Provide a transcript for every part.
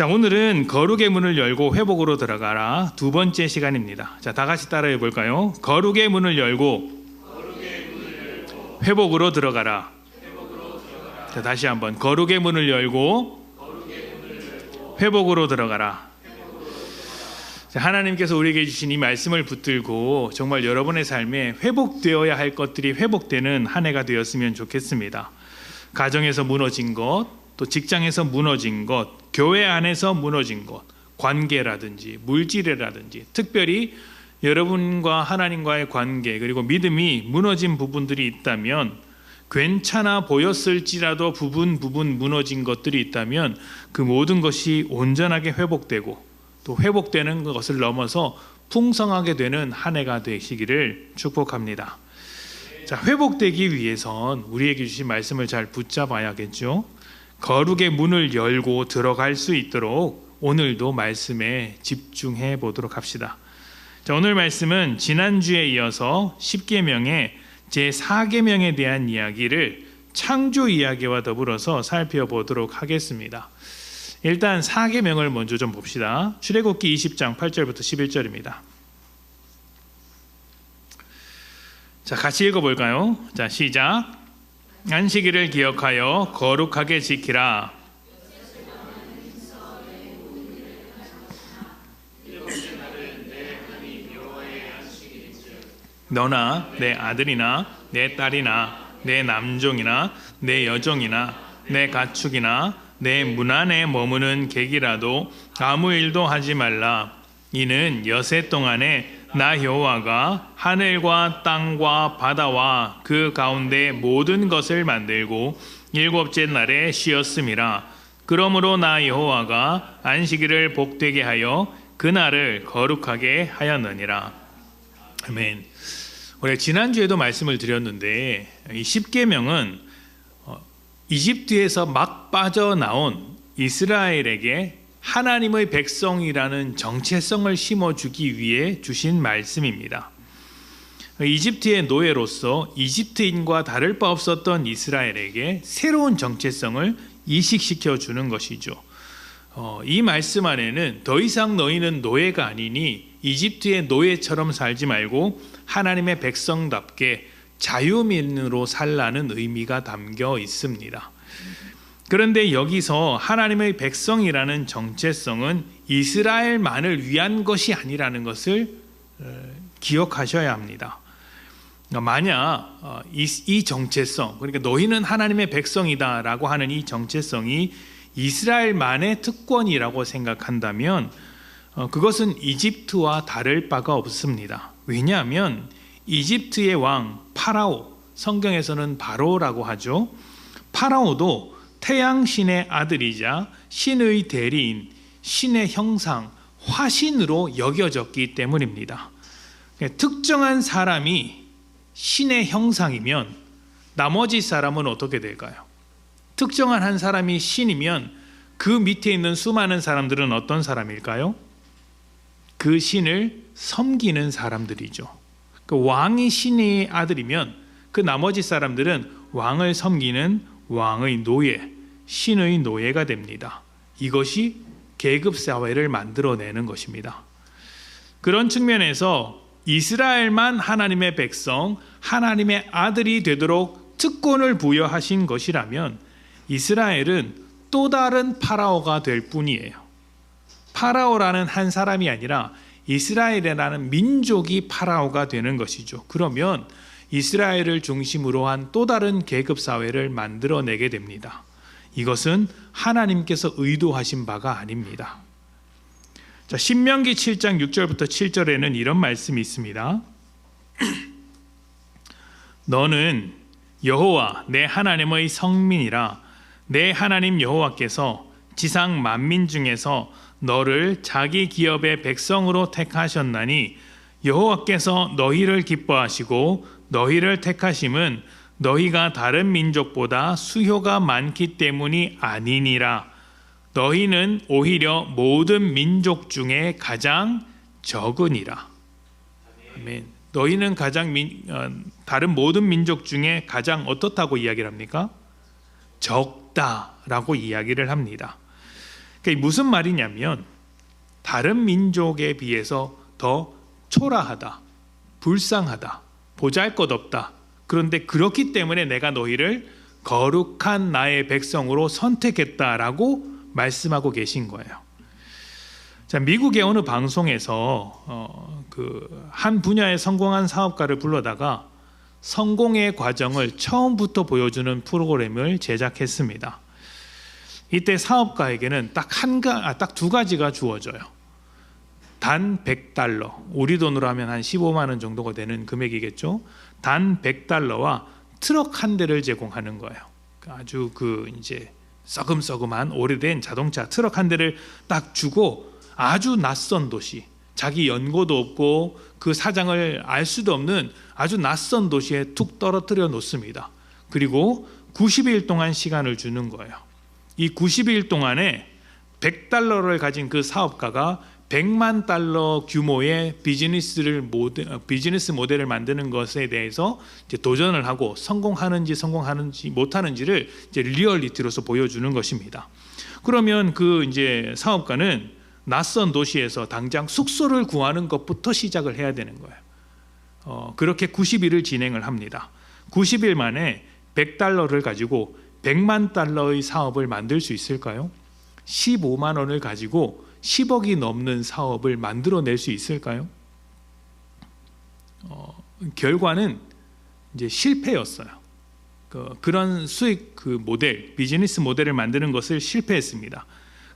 자, 오늘은 거룩의 문을 열고 회복으로 들어가라 두 번째 시간입니다. 자, 다 같이 따라해 볼까요? 거룩의 문을 열고 회복으로 들어가라. 자, 다시 한번 거룩의 문을 열고 회복으로 들어가라. 자, 하나님께서 우리에게 주신 이 말씀을 붙들고 정말 여러분의 삶에 회복되어야 할 것들이 회복되는 한 해가 되었으면 좋겠습니다. 가정에서 무너진 것, 또 직장에서 무너진 것, 교회 안에서 무너진 것, 관계라든지 물질이라든지 특별히 여러분과 하나님과의 관계 그리고 믿음이 무너진 부분들이 있다면, 괜찮아 보였을지라도 부분 무너진 것들이 있다면 그 모든 것이 온전하게 회복되고 또 회복되는 것을 넘어서 풍성하게 되는 한 해가 되시기를 축복합니다. 자, 회복되기 위해선 우리에게 주신 말씀을 잘 붙잡아야겠죠. 거룩의 문을 열고 들어갈 수 있도록 오늘도 말씀에 집중해 보도록 합시다. 자, 오늘 말씀은 지난주에 이어서 10계명의 제4계명에 대한 이야기를 창조 이야기와 더불어서 살펴보도록 하겠습니다. 일단 4계명을 먼저 좀 봅시다. 출애굽기 20장 8절부터 11절입니다. 자, 같이 읽어볼까요? 자, 시작. 안식일을 기억하여 거룩하게 지키라. 너나 내 아들이나 내 딸이나 내 남종이나 내 여종이나 내 가축이나 내 문 안에 머무는 객이라도 아무 일도 하지 말라. 이는 여세 동안에 나 여호와가 하늘과 땅과 바다와 그 가운데 모든 것을 만들고 일곱째 날에 쉬었음이라. 그러므로 나 여호와가 안식일을 복되게 하여 그날을 거룩하게 하였느니라. 아멘. 우리 지난주에도 말씀을 드렸는데 이 10계명은 이집트에서 막 빠져나온 이스라엘에게 하나님의 백성이라는 정체성을 심어주기 위해 주신 말씀입니다. 이집트의 노예로서 이집트인과 다를 바 없었던 이스라엘에게 새로운 정체성을 이식시켜 주는 것이죠. 이 말씀 안에는 더 이상 너희는 노예가 아니니 이집트의 노예처럼 살지 말고 하나님의 백성답게 자유민으로 살라는 의미가 담겨 있습니다. 그런데 여기서 하나님의 백성이라는 정체성은 이스라엘만을 위한 것이 아니라는 것을 기억하셔야 합니다. 만약 이 정체성, 그러니까 너희는 하나님의 백성이다라고 하는 이 정체성이 이스라엘만의 특권이라고 생각한다면 그것은 이집트와 다를 바가 없습니다. 왜냐하면 이집트의 왕 파라오, 성경에서는 바로라고 하죠. 파라오도 태양신의 아들이자 신의 대리인, 신의 형상, 화신으로 여겨졌기 때문입니다. 특정한 사람이 신의 형상이면 나머지 사람은 어떻게 될까요? 특정한 한 사람이 신이면 그 밑에 있는 수많은 사람들은 어떤 사람일까요? 그 신을 섬기는 사람들이죠. 그 왕이 신의 아들이면 그 나머지 사람들은 왕을 섬기는 왕의 노예, 신의 노예가 됩니다. 이것이 계급사회를 만들어내는 것입니다. 그런 측면에서 이스라엘만 하나님의 백성, 하나님의 아들이 되도록 특권을 부여하신 것이라면 이스라엘은 또 다른 파라오가 될 뿐이에요. 파라오라는 한 사람이 아니라 이스라엘이라는 민족이 파라오가 되는 것이죠. 그러면 이스라엘을 중심으로 한 또 다른 계급사회를 만들어내게 됩니다. 이것은 하나님께서 의도하신 바가 아닙니다. 자, 신명기 7장 6절부터 7절에는 이런 말씀이 있습니다. 너는 여호와 내 하나님의 성민이라. 내 하나님 여호와께서 지상 만민 중에서 너를 자기 기업의 백성으로 택하셨나니 여호와께서 너희를 기뻐하시고 너희를 택하심은 너희가 다른 민족보다 수효가 많기 때문이 아니니라. 너희는 오히려 모든 민족 중에 가장 적으니라. 아멘. 너희는 다른 모든 민족 중에 가장 어떻다고 이야기를 합니까? 적다라고 이야기를 합니다. 그러니까 무슨 말이냐면 다른 민족에 비해서 더 초라하다, 불쌍하다, 보잘것없다. 그런데 그렇기 때문에 내가 너희를 거룩한 나의 백성으로 선택했다라고 말씀하고 계신 거예요. 자, 미국의 어느 방송에서 한 분야에 성공한 사업가를 불러다가 성공의 과정을 처음부터 보여주는 프로그램을 제작했습니다. 이때 사업가에게는 딱 두 가지가 주어져요. 단 100달러, 우리 돈으로 하면 한 15만 원 정도가 되는 금액이겠죠. 단 100달러와 트럭 한 대를 제공하는 거예요. 아주 이제 썩음썩음한 오래된 자동차 트럭 한 대를 딱 주고 아주 낯선 도시, 자기 연고도 없고 그 사장을 알 수도 없는 아주 낯선 도시에 툭 떨어뜨려 놓습니다. 그리고 90일 동안 시간을 주는 거예요. 이 90일 동안에 100달러를 가진 그 사업가가 100만 달러 규모의 비즈니스 모델을 만드는 것에 대해서 이제 도전을 하고 성공하는지 못하는지를 이제 리얼리티로서 보여주는 것입니다. 그러면 이제 사업가는 낯선 도시에서 당장 숙소를 구하는 것부터 시작을 해야 되는 거예요. 그렇게 90일을 진행을 합니다. 90일 만에 100달러를 가지고 100만 달러의 사업을 만들 수 있을까요? 15만 원을 가지고 10억이 넘는 사업을 만들어낼 수 있을까요? 결과는 이제 실패였어요. 그런 수익 비즈니스 모델을 만드는 것을 실패했습니다.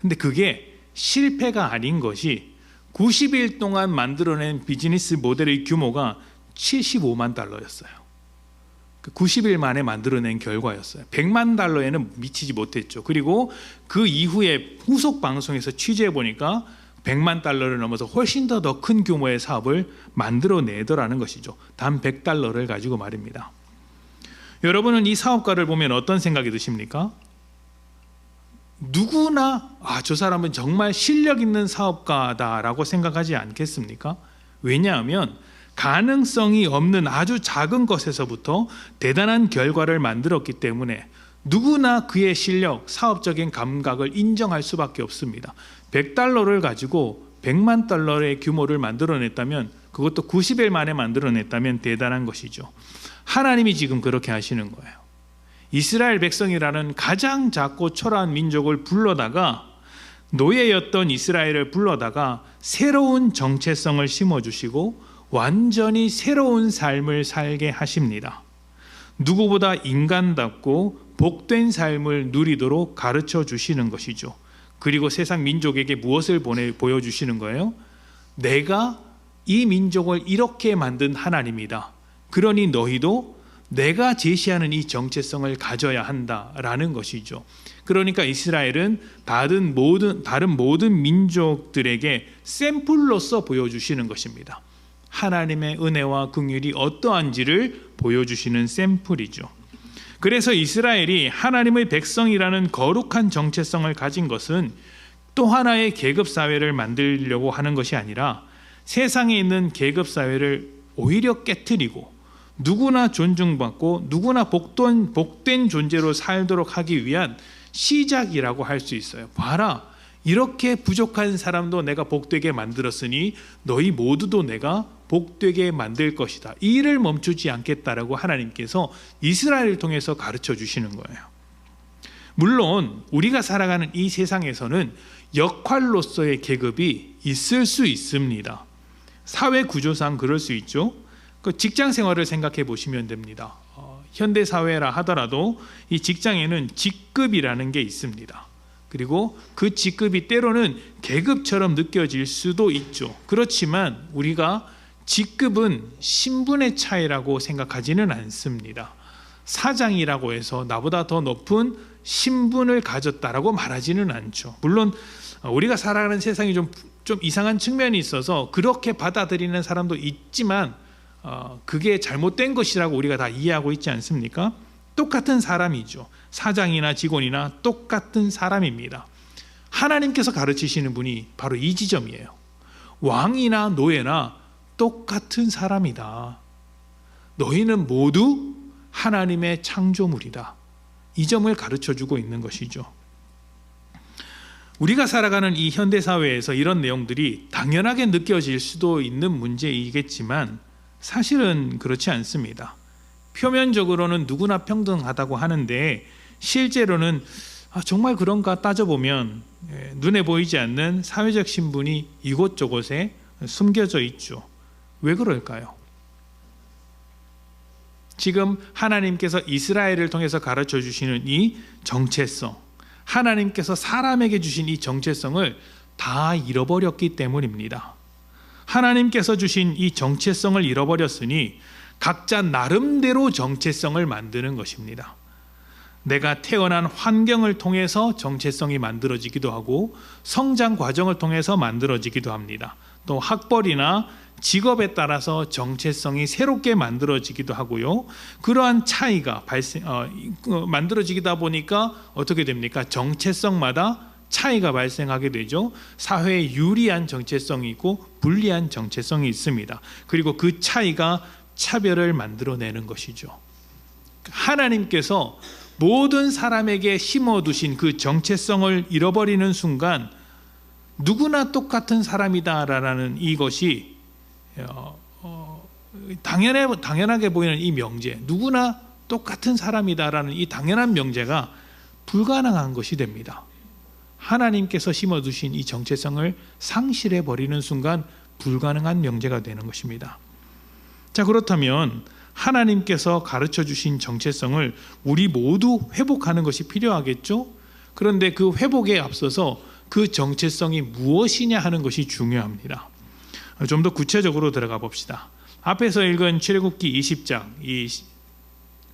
근데 그게 실패가 아닌 것이 90일 동안 만들어낸 비즈니스 모델의 규모가 75만 달러였어요. 90일 만에 만들어낸 결과였어요. 100만 달러에는 미치지 못했죠. 그리고 그 이후에 후속 방송에서 취재해 보니까 100만 달러를 넘어서 훨씬 더 큰 규모의 사업을 만들어내더라는 것이죠. 단 100달러를 가지고 말입니다. 여러분은 이 사업가를 보면 어떤 생각이 드십니까? 누구나 저 사람은 정말 실력 있는 사업가다라고 생각하지 않겠습니까? 왜냐하면 가능성이 없는 아주 작은 것에서부터 대단한 결과를 만들었기 때문에 누구나 그의 실력, 사업적인 감각을 인정할 수밖에 없습니다. 100달러를 가지고 100만 달러의 규모를 만들어냈다면, 그것도 90일 만에 만들어냈다면 대단한 것이죠. 하나님이 지금 그렇게 하시는 거예요. 이스라엘 백성이라는 가장 작고 초라한 민족을 불러다가, 노예였던 이스라엘을 불러다가 새로운 정체성을 심어주시고 완전히 새로운 삶을 살게 하십니다. 누구보다 인간답고 복된 삶을 누리도록 가르쳐 주시는 것이죠. 그리고 세상 민족에게 무엇을 보여주시는 거예요? 내가 이 민족을 이렇게 만든 하나님이다. 그러니 너희도 내가 제시하는 이 정체성을 가져야 한다라는 것이죠. 그러니까 이스라엘은 다른 모든 민족들에게 샘플로서 보여주시는 것입니다. 하나님의 은혜와 긍휼이 어떠한지를 보여주시는 샘플이죠. 그래서 이스라엘이 하나님의 백성이라는 거룩한 정체성을 가진 것은 또 하나의 계급사회를 만들려고 하는 것이 아니라 세상에 있는 계급사회를 오히려 깨트리고 누구나 존중받고 누구나 복된 존재로 살도록 하기 위한 시작이라고 할 수 있어요. 봐라, 이렇게 부족한 사람도 내가 복되게 만들었으니 너희 모두도 내가 복되게 만들 것이다. 이 일을 멈추지 않겠다라고 하나님께서 이스라엘을 통해서 가르쳐 주시는 거예요. 물론 우리가 살아가는 이 세상에서는 역할로서의 계급이 있을 수 있습니다. 사회 구조상 그럴 수 있죠. 직장 생활을 생각해 보시면 됩니다. 현대 사회라 하더라도 이 직장에는 직급이라는 게 있습니다. 그리고 그 직급이 때로는 계급처럼 느껴질 수도 있죠. 그렇지만 우리가 직급은 신분의 차이라고 생각하지는 않습니다. 사장이라고 해서 나보다 더 높은 신분을 가졌다라고 말하지는 않죠. 물론 우리가 살아가는 세상이 좀 이상한 측면이 있어서 그렇게 받아들이는 사람도 있지만 그게 잘못된 것이라고 우리가 다 이해하고 있지 않습니까? 똑같은 사람이죠. 사장이나 직원이나 똑같은 사람입니다. 하나님께서 가르치시는 분이 바로 이 지점이에요. 왕이나 노예나 똑같은 사람이다. 너희는 모두 하나님의 창조물이다. 이 점을 가르쳐주고 있는 것이죠. 우리가 살아가는 이 현대 사회에서 이런 내용들이 당연하게 느껴질 수도 있는 문제이겠지만 사실은 그렇지 않습니다. 표면적으로는 누구나 평등하다고 하는데 실제로는 정말 그런가 따져보면 눈에 보이지 않는 사회적 신분이 이곳저곳에 숨겨져 있죠. 왜 그럴까요? 지금 하나님께서 이스라엘을 통해서 가르쳐 주시는 이 정체성, 하나님께서 사람에게 주신 이 정체성을 다 잃어버렸기 때문입니다. 하나님께서 주신 이 정체성을 잃어버렸으니 각자 나름대로 정체성을 만드는 것입니다. 내가 태어난 환경을 통해서 정체성이 만들어지기도 하고 성장 과정을 통해서 만들어지기도 합니다. 또 학벌이나 직업에 따라서 정체성이 새롭게 만들어지기도 하고요. 그러한 차이가 만들어지다 보니까 어떻게 됩니까? 정체성마다 차이가 발생하게 되죠. 사회에 유리한 정체성이 있고 불리한 정체성이 있습니다. 그리고 그 차이가 차별을 만들어내는 것이죠. 하나님께서 모든 사람에게 심어두신 그 정체성을 잃어버리는 순간 누구나 똑같은 사람이다라는 이것이 당연하게 보이는 이 명제, 누구나 똑같은 사람이다라는 이 당연한 명제가 불가능한 것이 됩니다. 하나님께서 심어두신 이 정체성을 상실해버리는 순간 불가능한 명제가 되는 것입니다. 자, 그렇다면 하나님께서 가르쳐 주신 정체성을 우리 모두 회복하는 것이 필요하겠죠? 그런데 그 회복에 앞서서 그 정체성이 무엇이냐 하는 것이 중요합니다. 좀 더 구체적으로 들어가 봅시다. 앞에서 읽은 출애굽기 20장,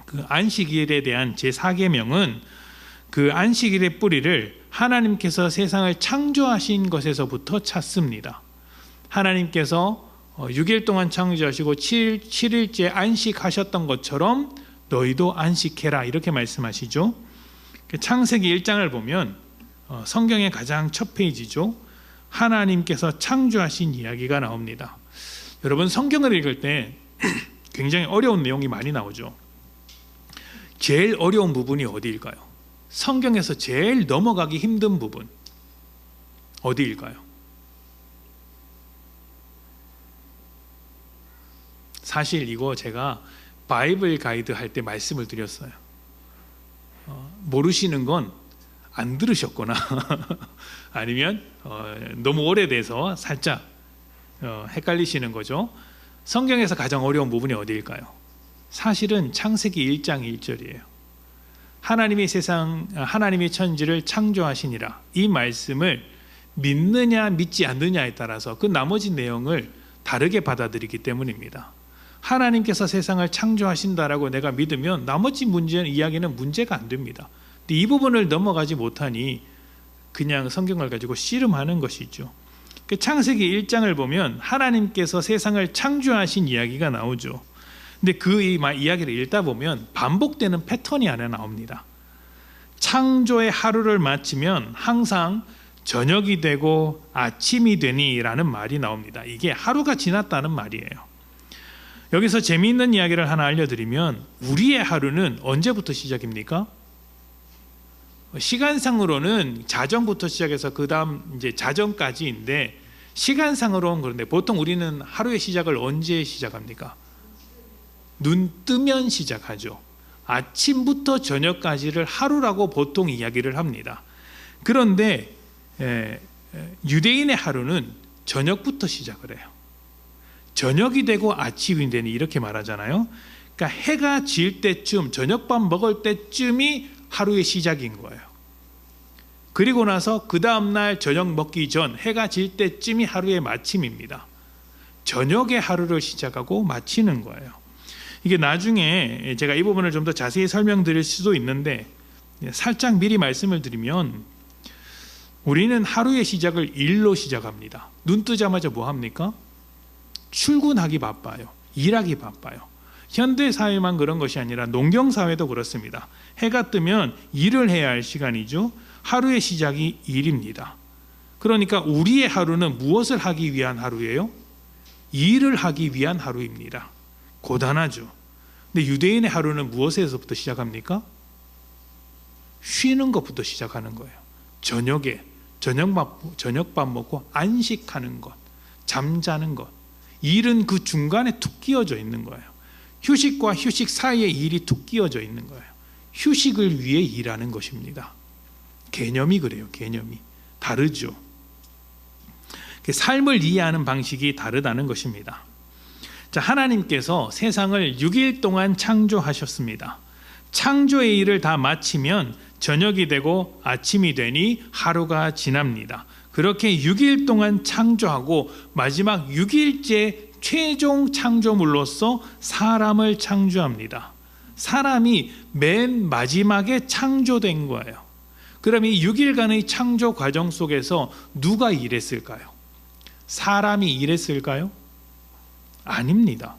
그 안식일에 대한 제4계명은 그 안식일의 뿌리를 하나님께서 세상을 창조하신 것에서부터 찾습니다. 하나님께서 6일 동안 창조하시고 7일째 안식하셨던 것처럼 너희도 안식해라 이렇게 말씀하시죠. 창세기 1장을 보면 성경의 가장 첫 페이지죠. 하나님께서 창조하신 이야기가 나옵니다. 여러분 성경을 읽을 때 굉장히 어려운 내용이 많이 나오죠. 제일 어려운 부분이 어디일까요? 성경에서 제일 넘어가기 힘든 부분 어디일까요? 사실 이거 제가 바이블 가이드 할 때 말씀을 드렸어요. 모르시는 건 안 들으셨거나 아니면 너무 오래돼서 살짝 헷갈리시는 거죠. 성경에서 가장 어려운 부분이 어디일까요? 사실은 창세기 1장 1절이에요. 하나님이 천지를 창조하시니라. 이 말씀을 믿느냐 믿지 않느냐에 따라서 그 나머지 내용을 다르게 받아들이기 때문입니다. 하나님께서 세상을 창조하신다라고 내가 믿으면 나머지 이야기는 문제가 안 됩니다. 근데 이 부분을 넘어가지 못하니 그냥 성경을 가지고 씨름하는 것이죠. 그 창세기 1장을 보면 하나님께서 세상을 창조하신 이야기가 나오죠. 근데 그 이야기를 읽다 보면 반복되는 패턴이 하나 나옵니다. 창조의 하루를 마치면 항상 저녁이 되고 아침이 되니라는 말이 나옵니다. 이게 하루가 지났다는 말이에요. 여기서 재미있는 이야기를 하나 알려드리면 우리의 하루는 언제부터 시작입니까? 시간상으로는 자정부터 시작해서 그 다음 이제 자정까지인데 시간상으로는 그런데 보통 우리는 하루의 시작을 언제 시작합니까? 눈 뜨면 시작하죠. 아침부터 저녁까지를 하루라고 보통 이야기를 합니다. 그런데 유대인의 하루는 저녁부터 시작을 해요. 저녁이 되고 아침이 되니 이렇게 말하잖아요. 그러니까 해가 질 때쯤 저녁밥 먹을 때쯤이 하루의 시작인 거예요. 그리고 나서 그 다음날 저녁 먹기 전 해가 질 때쯤이 하루의 마침입니다. 저녁에 하루를 시작하고 마치는 거예요. 이게 나중에 제가 이 부분을 좀 더 자세히 설명드릴 수도 있는데 살짝 미리 말씀을 드리면 우리는 하루의 시작을 일로 시작합니다. 눈 뜨자마자 뭐 합니까? 출근하기 바빠요. 일하기 바빠요. 현대사회만 그런 것이 아니라 농경사회도 그렇습니다. 해가 뜨면 일을 해야 할 시간이죠. 하루의 시작이 일입니다. 그러니까 우리의 하루는 무엇을 하기 위한 하루예요? 일을 하기 위한 하루입니다. 고단하죠. 근데 유대인의 하루는 무엇에서부터 시작합니까? 쉬는 것부터 시작하는 거예요. 저녁에 저녁밥 먹고 안식하는 것, 잠자는 것, 일은 그 중간에 툭 끼어져 있는 거예요. 휴식과 휴식 사이에 일이 툭 끼어져 있는 거예요. 휴식을 위해 일하는 것입니다. 개념이 그래요. 개념이 다르죠. 삶을 이해하는 방식이 다르다는 것입니다. 자, 하나님께서 세상을 6일 동안 창조하셨습니다. 창조의 일을 다 마치면 저녁이 되고 아침이 되니 하루가 지납니다. 그렇게 6일 동안 창조하고 마지막 6일째 최종 창조물로서 사람을 창조합니다. 사람이 맨 마지막에 창조된 거예요. 그럼 이 6일간의 창조 과정 속에서 누가 일했을까요? 사람이 일했을까요? 아닙니다.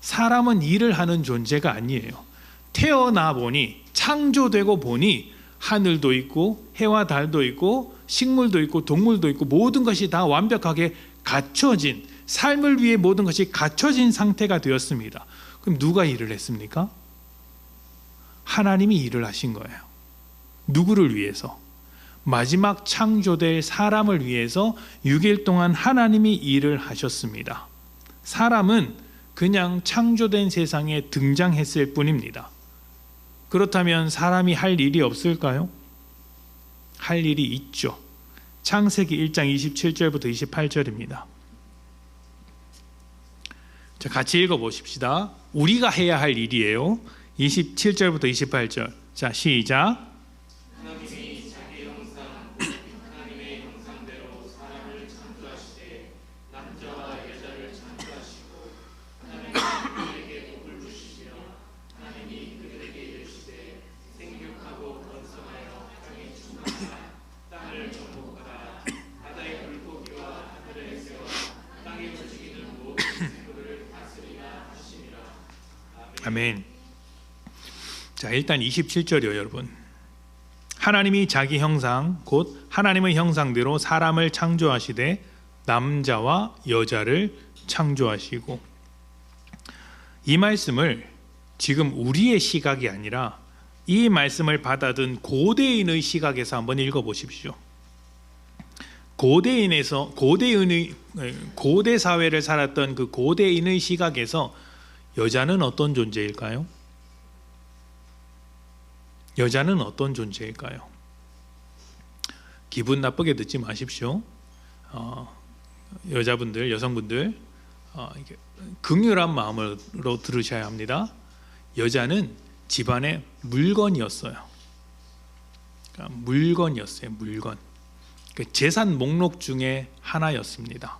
사람은 일을 하는 존재가 아니에요. 태어나 보니, 창조되고 보니 하늘도 있고 해와 달도 있고 식물도 있고 동물도 있고 모든 것이 다 완벽하게 갖춰진, 삶을 위해 모든 것이 갖춰진 상태가 되었습니다. 그럼 누가 일을 했습니까? 하나님이 일을 하신 거예요. 누구를 위해서? 마지막 창조될 사람을 위해서 6일 동안 하나님이 일을 하셨습니다. 사람은 그냥 창조된 세상에 등장했을 뿐입니다. 그렇다면 사람이 할 일이 없을까요? 할 일이 있죠. 창세기 1장 27절부터 28절입니다. 자, 같이 읽어보십시다. 우리가 해야 할 일이에요. 27절부터 28절. 자, 시작. 하나님이 자기 형상, 하나님의 형상대로 사람을 창조하시되 남자와 여자를 창조하시고 하나님이 그들에게 복을 주시며 하나님이 그들에게 이르시되 생육하고 번성하여 땅에 충만하라 땅을 정복하라 바다의 물고기와 하늘의 새와 땅에 움직이는 모든 생물을 다스리라 하시니라. 아멘. 자, 일단 27절이요, 여러분. 하나님이 자기 형상, 곧 하나님의 형상대로 사람을 창조하시되 남자와 여자를 창조하시고, 이 말씀을 지금 우리의 시각이 아니라 이 말씀을 받아든 고대인의 시각에서 한번 읽어보십시오. 고대 사회를 살았던 그 고대인의 시각에서 여자는 어떤 존재일까요? 여자는 어떤 존재일까요? 기분 나쁘게 듣지 마십시오. 여자분들, 여성분들 긍휼한 마음으로 들으셔야 합니다. 여자는 집안의 물건이었어요. 그러니까 물건이었어요. 물건. 그러니까 재산 목록 중에 하나였습니다.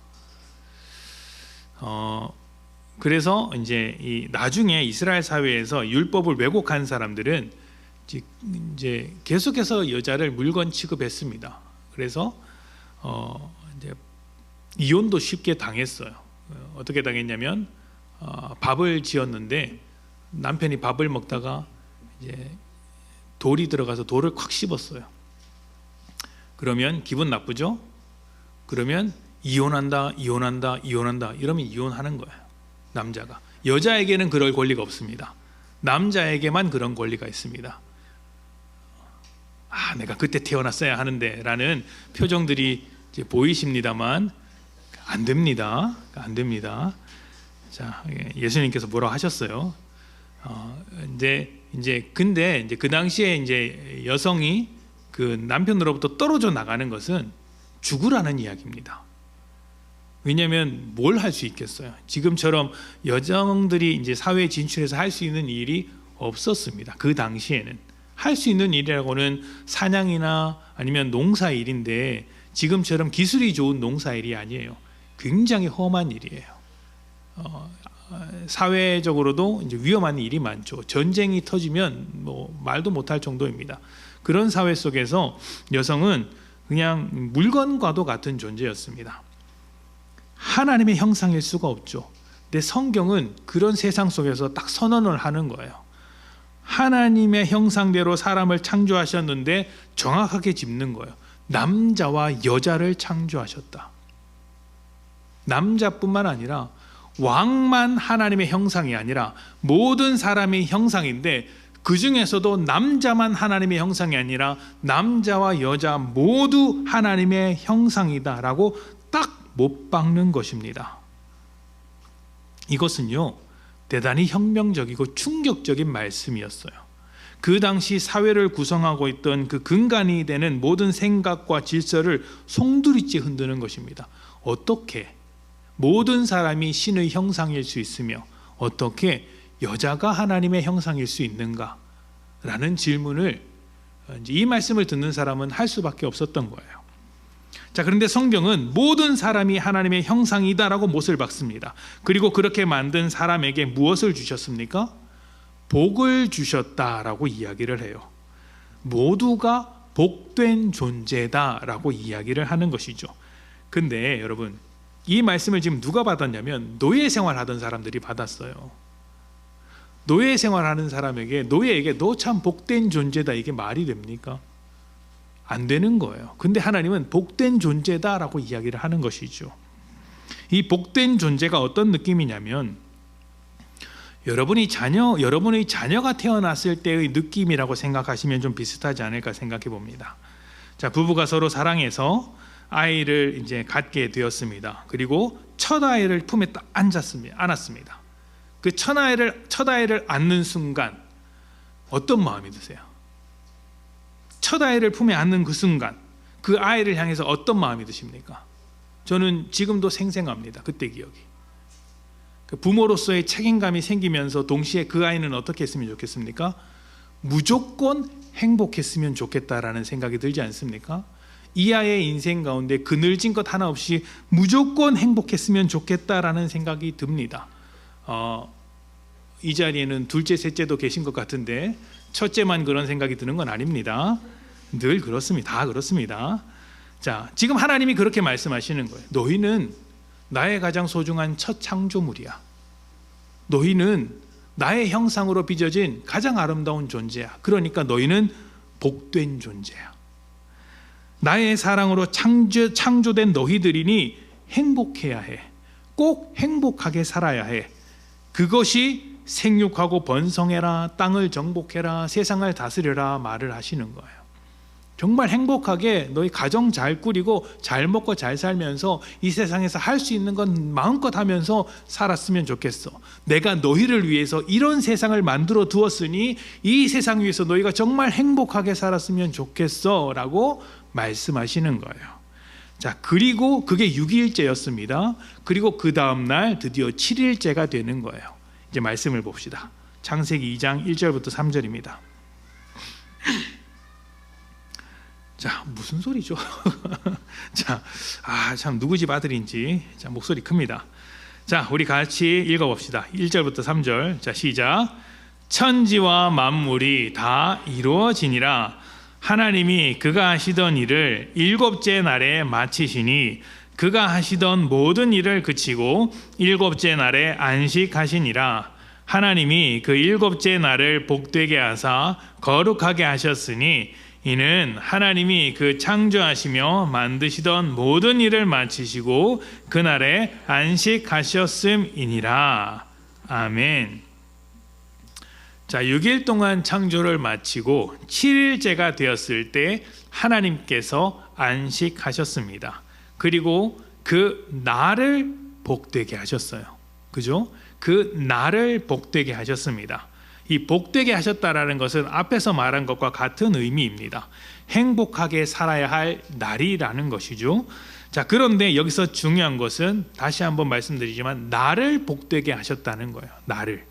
그래서 이제 나중에 이스라엘 사회에서 율법을 왜곡한 사람들은 이제 계속해서 여자를 물건 취급했습니다. 그래서 이제 이혼도 쉽게 당했어요. 어떻게 당했냐면 밥을 지었는데 남편이 밥을 먹다가 이제 돌이 들어가서 돌을 콱 씹었어요. 그러면 기분 나쁘죠? 그러면 이혼한다 이러면 이혼하는 거예요. 남자가. 여자에게는 그럴 권리가 없습니다. 남자에게만 그런 권리가 있습니다. 내가 그때 태어났어야 하는데 라는 표정들이 이제 보이십니다만 안 됩니다. 안 됩니다. 자, 예수님께서 뭐라고 하셨어요? 근데 그 당시에 이제 여성이 그 남편으로부터 떨어져 나가는 것은 죽으라는 이야기입니다. 왜냐하면 뭘 할 수 있겠어요? 지금처럼 여성들이 이제 사회에 진출해서 할 수 있는 일이 없었습니다. 그 당시에는 할 수 있는 일이라고는 사냥이나 아니면 농사 일인데 지금처럼 기술이 좋은 농사 일이 아니에요. 굉장히 험한 일이에요. 사회적으로도 이제 위험한 일이 많죠. 전쟁이 터지면 뭐 말도 못할 정도입니다. 그런 사회 속에서 여성은 그냥 물건과도 같은 존재였습니다. 하나님의 형상일 수가 없죠. 근데 성경은 그런 세상 속에서 딱 선언을 하는 거예요. 하나님의 형상대로 사람을 창조하셨는데 정확하게 짚는 거예요. 남자와 여자를 창조하셨다. 남자뿐만 아니라 왕만 하나님의 형상이 아니라 모든 사람의 형상인데 그 중에서도 남자만 하나님의 형상이 아니라 남자와 여자 모두 하나님의 형상이다라고 딱 못 박는 것입니다. 이것은요, 대단히 혁명적이고 충격적인 말씀이었어요. 그 당시 사회를 구성하고 있던 그 근간이 되는 모든 생각과 질서를 송두리째 흔드는 것입니다. 어떻게 모든 사람이 신의 형상일 수 있으며 어떻게 여자가 하나님의 형상일 수 있는가? 라는 질문을 이 말씀을 듣는 사람은 할 수밖에 없었던 거예요. 자, 그런데 성경은 모든 사람이 하나님의 형상이다라고 못을 박습니다. 그리고 그렇게 만든 사람에게 무엇을 주셨습니까? 복을 주셨다라고 이야기를 해요. 모두가 복된 존재다라고 이야기를 하는 것이죠. 근데 여러분, 이 말씀을 지금 누가 받았냐면 노예 생활하던 사람들이 받았어요. 노예 생활하는 사람에게, 노예에게 너 참 복된 존재다, 이게 말이 됩니까? 안 되는 거예요. 근데 하나님은 복된 존재다라고 이야기를 하는 것이죠. 이 복된 존재가 어떤 느낌이냐면 여러분의 자녀가 태어났을 때의 느낌이라고 생각하시면 좀 비슷하지 않을까 생각해 봅니다. 자, 부부가 서로 사랑해서 아이를 이제 갖게 되었습니다. 그리고 첫 아이를 품에 딱 안았습니다. 그 첫 아이를 안는 순간 어떤 마음이 드세요? 첫 아이를 품에 안는 그 순간 그 아이를 향해서 어떤 마음이 드십니까? 저는 지금도 생생합니다. 그때 기억이. 그 부모로서의 책임감이 생기면서 동시에 그 아이는 어떻게 했으면 좋겠습니까? 무조건 행복했으면 좋겠다라는 생각이 들지 않습니까? 이 아이의 인생 가운데 그늘진 것 하나 없이 무조건 행복했으면 좋겠다라는 생각이 듭니다. 이 자리에는 둘째, 셋째도 계신 것 같은데 첫째만 그런 생각이 드는 건 아닙니다. 늘 그렇습니다. 다 그렇습니다. 자, 지금 하나님이 그렇게 말씀하시는 거예요. 너희는 나의 가장 소중한 첫 창조물이야. 너희는 나의 형상으로 빚어진 가장 아름다운 존재야. 그러니까 너희는 복된 존재야. 나의 사랑으로 창조된 너희들이니 행복해야 해. 꼭 행복하게 살아야 해. 그것이 생육하고 번성해라, 땅을 정복해라, 세상을 다스려라 말을 하시는 거예요. 정말 행복하게 너희 가정 잘 꾸리고 잘 먹고 잘 살면서 이 세상에서 할 수 있는 건 마음껏 하면서 살았으면 좋겠어. 내가 너희를 위해서 이런 세상을 만들어 두었으니 이 세상 위해서 너희가 정말 행복하게 살았으면 좋겠어 라고 말씀하시는 거예요. 자, 그리고 그게 6일째였습니다. 그리고 그 다음날 드디어 7일째가 되는 거예요. 이제 말씀을 봅시다. 창세기 2장 1절부터 3절입니다. 자, 무슨 소리죠? 자, 참 누구 집 아들인지. 자, 목소리 큽니다. 자, 우리 같이 읽어봅시다. 1절부터 3절. 자, 시작. 천지와 만물이 다 이루어지니라. 하나님이 그가 하시던 일을 일곱째 날에 마치시니 그가 하시던 모든 일을 그치고 일곱째 날에 안식하시니라. 하나님이 그 일곱째 날을 복되게 하사 거룩하게 하셨으니 이는 하나님이 그 창조하시며 만드시던 모든 일을 마치시고 그날에 안식하셨음이니라. 아멘. 자, 6일 동안 창조를 마치고 7일째가 되었을 때 하나님께서 안식하셨습니다. 그리고 그 날을 복되게 하셨어요. 그죠? 그 날을 복되게 하셨습니다. 이 복되게 하셨다라는 것은 앞에서 말한 것과 같은 의미입니다. 행복하게 살아야 할 날이라는 것이죠. 자, 그런데 여기서 중요한 것은 다시 한번 말씀드리지만 날을 복되게 하셨다는 거예요. 날을.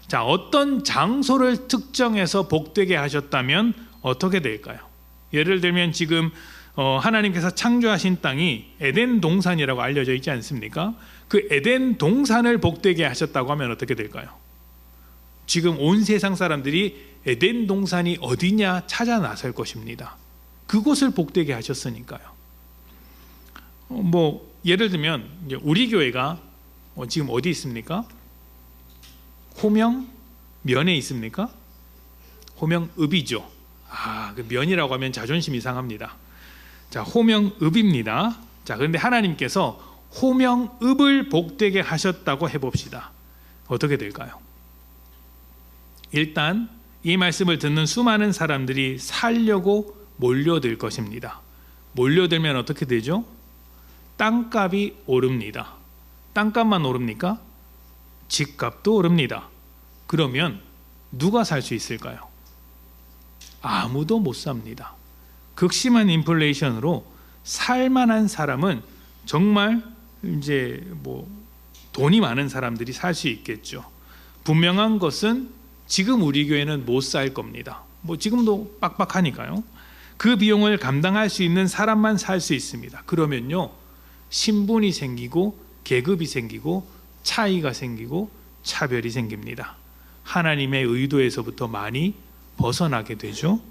자, 어떤 장소를 특정해서 복되게 하셨다면 어떻게 될까요? 예를 들면 지금 하나님께서 창조하신 땅이 에덴 동산이라고 알려져 있지 않습니까? 그 에덴 동산을 복되게 하셨다고 하면 어떻게 될까요? 지금 온 세상 사람들이 에덴 동산이 어디냐 찾아 나설 것입니다. 그곳을 복되게 하셨으니까요. 예를 들면 우리 교회가 지금 어디 있습니까? 호명 면에 있습니까? 호명읍이죠. 그 면이라고 하면 자존심이 상합니다. 자, 호명읍입니다. 자, 그런데 하나님께서 호명읍을 복되게 하셨다고 해봅시다. 어떻게 될까요? 일단 이 말씀을 듣는 수많은 사람들이 살려고 몰려들 것입니다. 몰려들면 어떻게 되죠? 땅값이 오릅니다. 땅값만 오릅니까? 집값도 오릅니다. 그러면 누가 살 수 있을까요? 아무도 못 삽니다. 극심한 인플레이션으로 살만한 사람은 정말 이제 돈이 많은 사람들이 살 수 있겠죠. 분명한 것은 지금 우리 교회는 못 살 겁니다. 지금도 빡빡하니까요. 그 비용을 감당할 수 있는 사람만 살 수 있습니다. 그러면요, 신분이 생기고 계급이 생기고 차이가 생기고 차별이 생깁니다. 하나님의 의도에서부터 많이 벗어나게 되죠.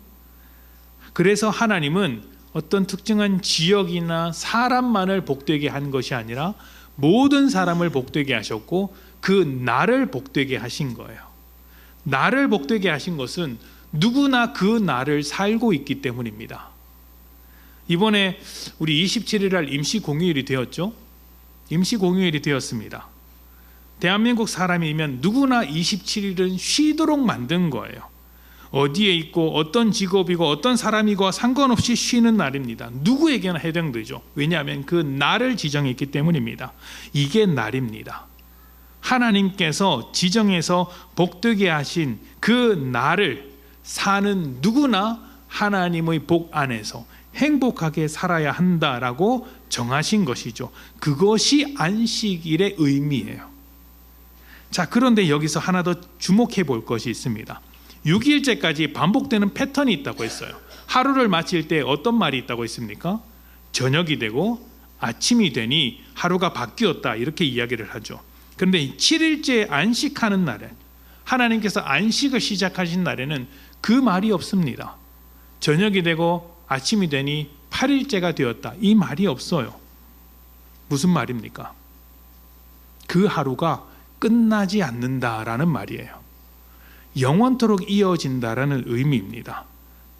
그래서 하나님은 어떤 특정한 지역이나 사람만을 복되게 한 것이 아니라 모든 사람을 복되게 하셨고 그 날을 복되게 하신 거예요. 날을 복되게 하신 것은 누구나 그 날을 살고 있기 때문입니다. 이번에 우리 27일 날 임시공휴일이 되었죠. 임시공휴일이 되었습니다. 대한민국 사람이면 누구나 27일은 쉬도록 만든 거예요. 어디에 있고 어떤 직업이고 어떤 사람이고 상관없이 쉬는 날입니다. 누구에게나 해당되죠. 왜냐하면 그 날을 지정했기 때문입니다. 이게 날입니다. 하나님께서 지정해서 복되게 하신 그 날을 사는 누구나 하나님의 복 안에서 행복하게 살아야 한다라고 정하신 것이죠. 그것이 안식일의 의미예요. 자, 그런데 여기서 하나 더 주목해 볼 것이 있습니다. 6일째까지 반복되는 패턴이 있다고 했어요. 하루를 마칠 때 어떤 말이 있다고 했습니까? 저녁이 되고 아침이 되니 하루가 바뀌었다, 이렇게 이야기를 하죠. 그런데 7일째 안식하는 날에, 하나님께서 안식을 시작하신 날에는 그 말이 없습니다. 저녁이 되고 아침이 되니 8일째가 되었다, 이 말이 없어요. 무슨 말입니까? 그 하루가 끝나지 않는다라는 말이에요. 영원토록 이어진다라는 의미입니다.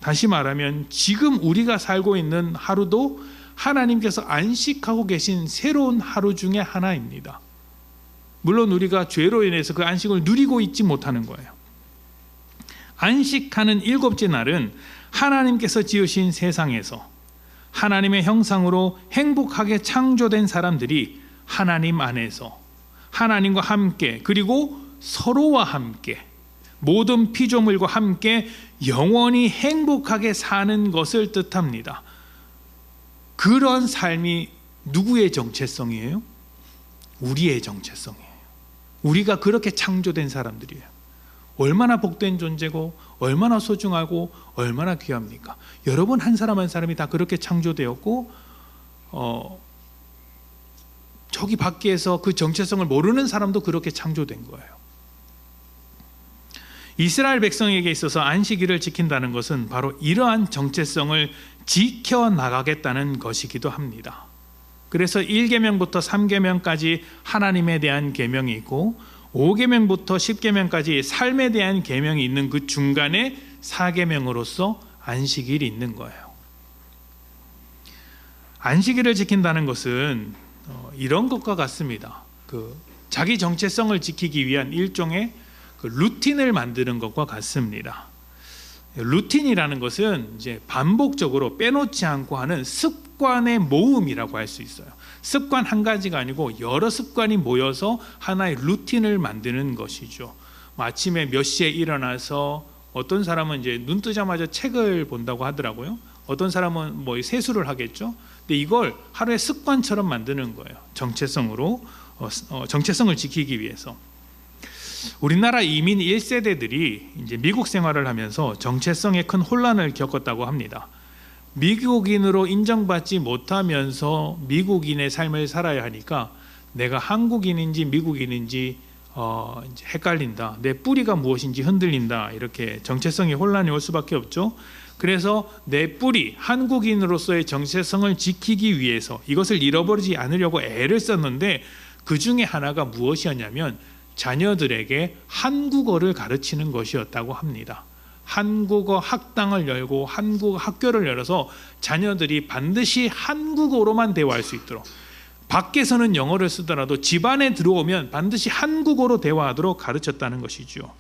다시 말하면 지금 우리가 살고 있는 하루도 하나님께서 안식하고 계신 새로운 하루 중에 하나입니다. 물론 우리가 죄로 인해서 그 안식을 누리고 있지 못하는 거예요. 안식하는 7째 날은 하나님께서 지으신 세상에서 하나님의 형상으로 행복하게 창조된 사람들이 하나님 안에서 하나님과 함께, 그리고 서로와 함께, 모든 피조물과 함께 영원히 행복하게 사는 것을 뜻합니다. 그런 삶이 누구의 정체성이에요? 우리의 정체성이에요. 우리가 그렇게 창조된 사람들이에요. 얼마나 복된 존재고 얼마나 소중하고 얼마나 귀합니까? 여러분 한 사람 한 사람이 다 그렇게 창조되었고 저기 밖에서 그 정체성을 모르는 사람도 그렇게 창조된 거예요. 이스라엘 백성에게 있어서 안식일을 지킨다는 것은 바로 이러한 정체성을 지켜나가겠다는 것이기도 합니다. 그래서 1계명부터 3계명까지 하나님에 대한 계명이 있고 5계명부터 10계명까지 삶에 대한 계명이 있는 그 중간에 4계명으로서 안식일이 있는 거예요. 안식일을 지킨다는 것은 이런 것과 같습니다. 자기 정체성을 지키기 위한 일종의 루틴을 만드는 것과 같습니다. 루틴이라는 것은 이제 반복적으로 빼놓지 않고 하는 습관의 모음이라고 할 수 있어요. 습관 한 가지가 아니고 여러 습관이 모여서 하나의 루틴을 만드는 것이죠. 아침에 몇 시에 일어나서 어떤 사람은 이제 눈 뜨자마자 책을 본다고 하더라고요. 어떤 사람은 세수를 하겠죠. 근데 이걸 하루의 습관처럼 만드는 거예요. 정체성으로 정체성을 지키기 위해서. 우리나라 이민 1세대들이 이제 미국 생활을 하면서 정체성에 큰 혼란을 겪었다고 합니다. 미국인으로 인정받지 못하면서 미국인의 삶을 살아야 하니까 내가 한국인인지 미국인인지 이제 헷갈린다. 내 뿌리가 무엇인지 흔들린다. 이렇게 정체성에 혼란이 올 수밖에 없죠. 그래서 내 뿌리, 한국인으로서의 정체성을 지키기 위해서 이것을 잃어버리지 않으려고 애를 썼는데 그 중에 하나가 무엇이었냐면 자녀들에게 한국어를 가르치는 것이었다고 합니다. 한국어 학당을 열고 한국어 학교를 열어서 자녀들이 반드시 한국어로만 대화할 수 있도록, 밖에서는 영어를 쓰더라도 집안에 들어오면 반드시 한국어로 대화하도록 가르쳤다는 것이죠.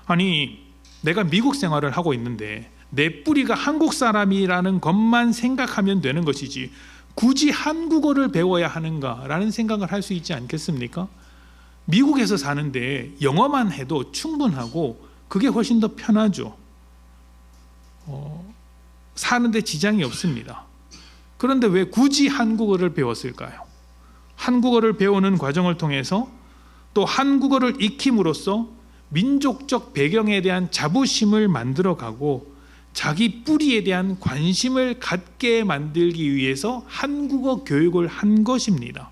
아니 내가 미국 생활을 하고 있는데 내 뿌리가 한국 사람이라는 것만 생각하면 되는 것이지 굳이 한국어를 배워야 하는가라는 생각을 할 수 있지 않겠습니까? 미국에서 사는데 영어만 해도 충분하고 그게 훨씬 더 편하죠. 사는데 지장이 없습니다. 그런데 왜 굳이 한국어를 배웠을까요? 한국어를 배우는 과정을 통해서 또 한국어를 익힘으로써 민족적 배경에 대한 자부심을 만들어가고 자기 뿌리에 대한 관심을 갖게 만들기 위해서 한국어 교육을 한 것입니다.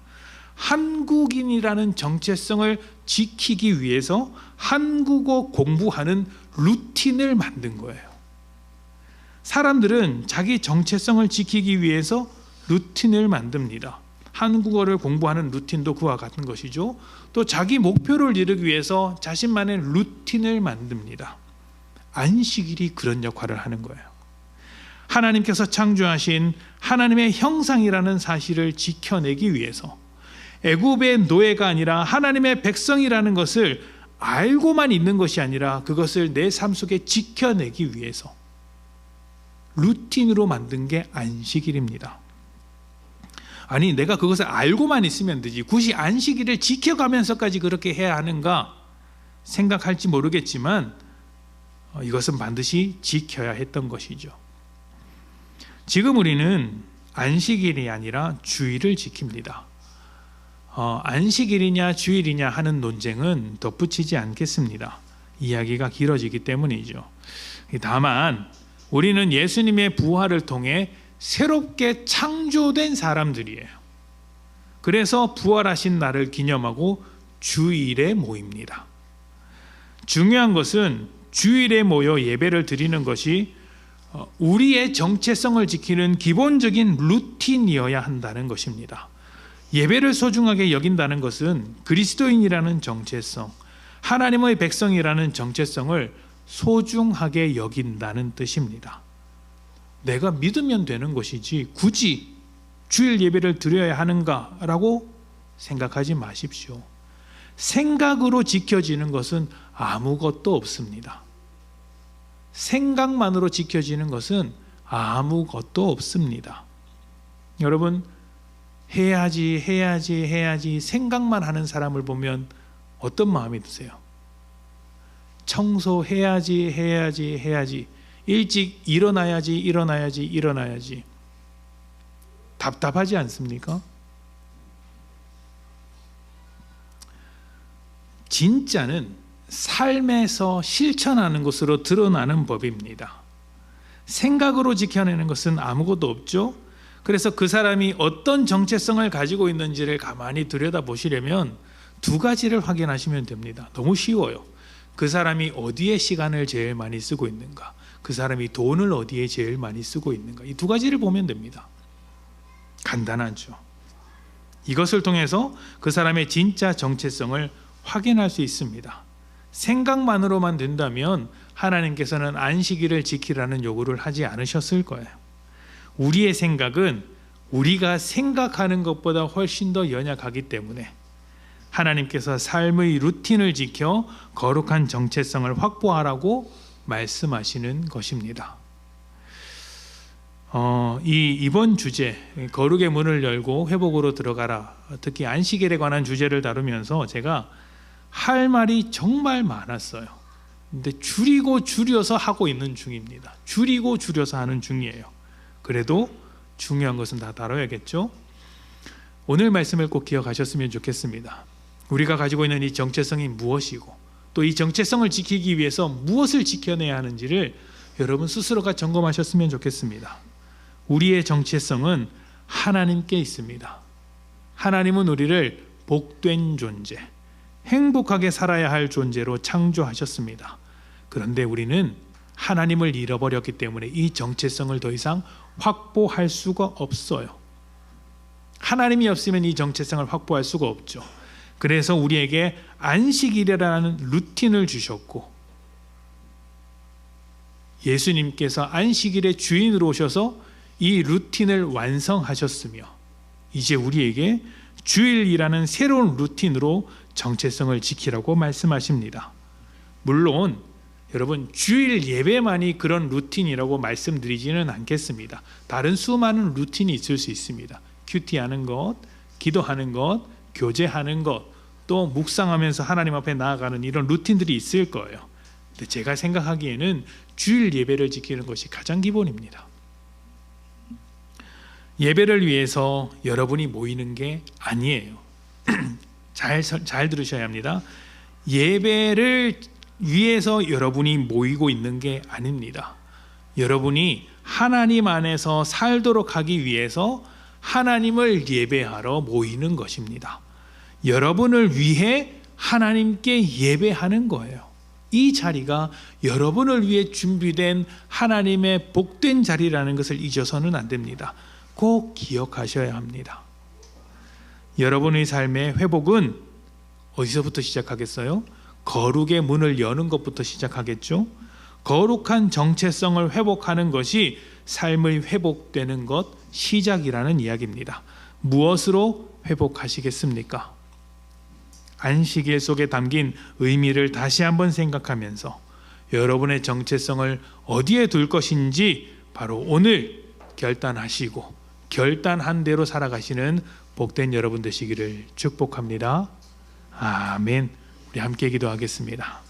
한국인이라는 정체성을 지키기 위해서 한국어 공부하는 루틴을 만든 거예요. 사람들은 자기 정체성을 지키기 위해서 루틴을 만듭니다. 한국어를 공부하는 루틴도 그와 같은 것이죠. 또 자기 목표를 이루기 위해서 자신만의 루틴을 만듭니다. 안식일이 그런 역할을 하는 거예요. 하나님께서 창조하신 하나님의 형상이라는 사실을 지켜내기 위해서 애굽의 노예가 아니라 하나님의 백성이라는 것을 알고만 있는 것이 아니라 그것을 내 삶 속에 지켜내기 위해서 루틴으로 만든 게 안식일입니다. 아니, 내가 그것을 알고만 있으면 되지 굳이 안식일을 지켜가면서까지 그렇게 해야 하는가 생각할지 모르겠지만 이것은 반드시 지켜야 했던 것이죠. 지금 우리는 안식일이 아니라 주일을 지킵니다. 안식일이냐 주일이냐 하는 논쟁은 덧붙이지 않겠습니다. 이야기가 길어지기 때문이죠. 다만 우리는 예수님의 부활을 통해 새롭게 창조된 사람들이에요. 그래서 부활하신 날을 기념하고 주일에 모입니다. 중요한 것은 주일에 모여 예배를 드리는 것이 우리의 정체성을 지키는 기본적인 루틴이어야 한다는 것입니다. 예배를 소중하게 여긴다는 것은 그리스도인이라는 정체성, 하나님의 백성이라는 정체성을 소중하게 여긴다는 뜻입니다. 내가 믿으면 되는 것이지 굳이 주일 예배를 드려야 하는가라고 생각하지 마십시오. 생각으로 지켜지는 것은 아무것도 없습니다. 생각만으로 지켜지는 것은 아무것도 없습니다. 여러분, 해야지 생각만 하는 사람을 보면 어떤 마음이 드세요? 청소해야지 일찍 일어나야지 답답하지 않습니까? 진짜는 삶에서 실천하는 것으로 드러나는 법입니다. 생각으로 지켜내는 것은 아무것도 없죠. 그래서 그 사람이 어떤 정체성을 가지고 있는지를 가만히 들여다보시려면 두 가지를 확인하시면 됩니다. 너무 쉬워요. 그 사람이 어디에 시간을 제일 많이 쓰고 있는가, 그 사람이 돈을 어디에 제일 많이 쓰고 있는가, 이 두 가지를 보면 됩니다. 간단하죠. 이것을 통해서 그 사람의 진짜 정체성을 확인할 수 있습니다. 생각만으로만 된다면 하나님께서는 안식일을 지키라는 요구를 하지 않으셨을 거예요. 우리의 생각은 우리가 생각하는 것보다 훨씬 더 연약하기 때문에 하나님께서 삶의 루틴을 지켜 거룩한 정체성을 확보하라고 말씀하시는 것입니다. 이번 주제, 거룩의 문을 열고 회복으로 들어가라, 특히 안식일에 관한 주제를 다루면서 제가 할 말이 정말 많았어요. 근데 줄여서 하고 있는 중입니다. 줄여서 하는 중이에요. 그래도 중요한 것은 다 다뤄야겠죠. 오늘 말씀을 꼭 기억하셨으면 좋겠습니다. 우리가 가지고 있는 이 정체성이 무엇이고 또 이 정체성을 지키기 위해서 무엇을 지켜내야 하는지를 여러분 스스로가 점검하셨으면 좋겠습니다. 우리의 정체성은 하나님께 있습니다. 하나님은 우리를 복된 존재, 행복하게 살아야 할 존재로 창조하셨습니다. 그런데 우리는 하나님을 잃어버렸기 때문에 이 정체성을 더 이상 확보할 수가 없어요. 하나님이 없으면 이 정체성을 확보할 수가 없죠. 그래서 우리에게 안식일이라는 루틴을 주셨고 예수님께서 안식일의 주인으로 오셔서 이 루틴을 완성하셨으며 이제 우리에게 주일이라는 새로운 루틴으로 정체성을 지키라고 말씀하십니다. 물론 여러분, 주일 예배만이 그런 루틴이라고 말씀드리지는 않겠습니다. 다른 수많은 루틴이 있을 수 있습니다. 큐티하는 것, 기도하는 것, 교제하는 것, 또 묵상하면서 하나님 앞에 나아가는 이런 루틴들이 있을 거예요. 근데 제가 생각하기에는 주일 예배를 지키는 것이 가장 기본입니다. 예배를 위해서 여러분이 모이는 게 아니에요. 잘 들으셔야 합니다. 예배를 위해서 여러분이 모이고 있는 게 아닙니다. 여러분이 하나님 안에서 살도록 하기 위해서 하나님을 예배하러 모이는 것입니다. 여러분을 위해 하나님께 예배하는 거예요. 이 자리가 여러분을 위해 준비된 하나님의 복된 자리라는 것을 잊어서는 안 됩니다. 꼭 기억하셔야 합니다. 여러분의 삶의 회복은 어디서부터 시작하겠어요? 거룩의 문을 여는 것부터 시작하겠죠. 거룩한 정체성을 회복하는 것이 삶의 회복되는 것 시작이라는 이야기입니다. 무엇으로 회복하시겠습니까? 안식일 속에 담긴 의미를 다시 한번 생각하면서 여러분의 정체성을 어디에 둘 것인지 바로 오늘 결단하시고 결단한 대로 살아가시는 복된 여러분 되시기를 축복합니다. 아멘. 우리 함께 기도하겠습니다.